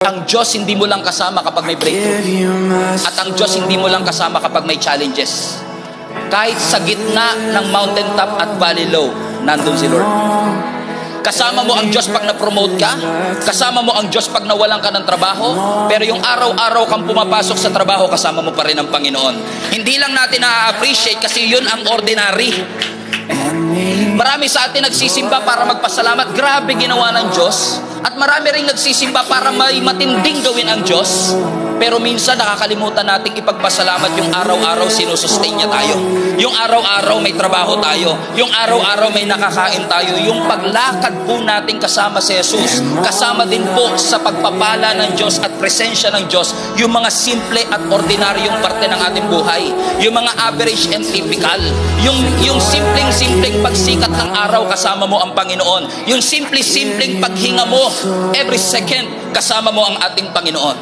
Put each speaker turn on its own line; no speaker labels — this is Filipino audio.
Ang Diyos hindi mo lang kasama kapag may breakthrough. At ang Diyos hindi mo lang kasama kapag may challenges. Kahit sa gitna ng mountaintop at valley low, nandun si Lord. Kasama mo ang Diyos pag na-promote ka. Kasama mo ang Diyos pag nawalan ka ng trabaho. Pero yung araw-araw kang pumapasok sa trabaho, kasama mo pa rin ang Panginoon. Hindi lang natin na-appreciate kasi yun ang ordinary. Marami sa atin nagsisimba para magpasalamat. Grabe ginawa ng Diyos. At marami rin nagsisimba para may matinding gawin ang Diyos. Pero minsan nakakalimutan nating ipagpasalamat yung araw-araw sinusustain niya tayo. Yung araw-araw may trabaho tayo. Yung araw-araw may nakakain tayo. Yung paglakad po natin kasama si Jesus. Kasama din po sa pagpapala ng Diyos at presensya ng Diyos. Yung mga simple at ordinaryong parte ng ating buhay. Yung mga average and typical. Yung simpleng pagsikat ng araw kasama mo ang Panginoon. Yung simpleng paghinga mo every second kasama mo ang ating Panginoon.